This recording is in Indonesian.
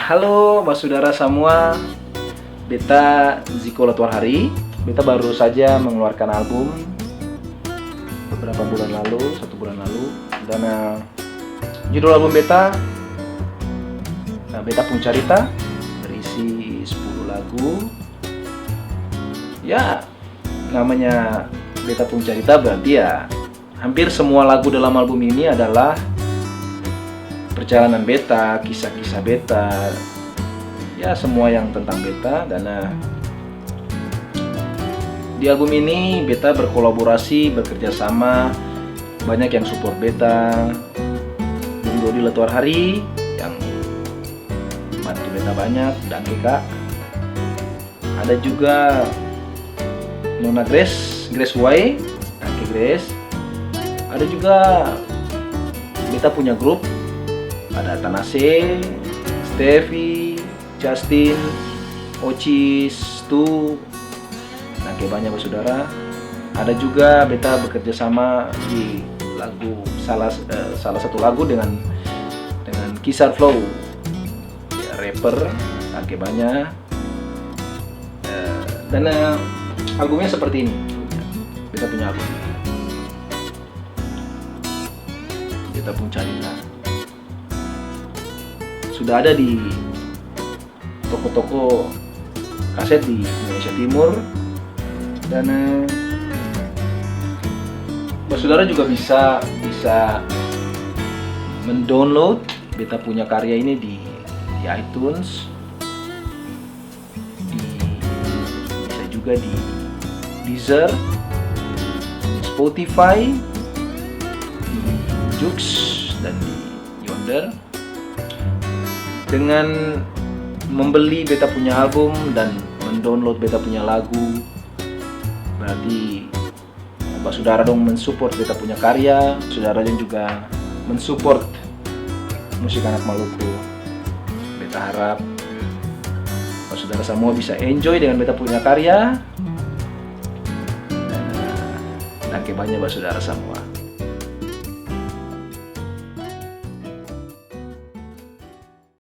Halo Mbak Saudara semua, Beta Ziko Latuar Hari. Beta baru saja mengeluarkan album beberapa bulan lalu, 1 bulan lalu. Dan judul album Beta Pung Carita, berisi 10 lagu. Ya, namanya Beta Pung Carita berarti ya hampir semua lagu dalam album ini adalah perjalanan beta, kisah-kisah beta, ya semua yang tentang beta. Dan di album ini beta berkolaborasi, bekerja sama, banyak yang support beta. Bung Dodi Latuar Hari yang bantu beta banyak, dan Kak. Ada juga Nona Grace Y, Ake Grace. Ada juga beta punya grup, ada Tanase, Steffi, Justin, Ocis, Tu, dan banyak saudara. Ada juga beta bekerja sama di lagu salah satu lagu dengan Kisar Flow, ya, rapper, agak banyak. Dan albumnya seperti ini. Beta punya album, Beta Pung Carita. Sudah ada di toko-toko kaset di Indonesia Timur. Dan saudara juga bisa mendownload beta punya karya ini di iTunes, bisa juga di Deezer, Spotify, di Joox, dan di Yonder. Dengan membeli beta punya album dan mendownload beta punya lagu, berarti Bapak Saudara dong mensupport beta punya karya. Saudara juga mensupport musik anak Maluku. Beta harap Bapak Saudara semua bisa enjoy dengan beta punya karya. Dan banyak Bapak Saudara semua.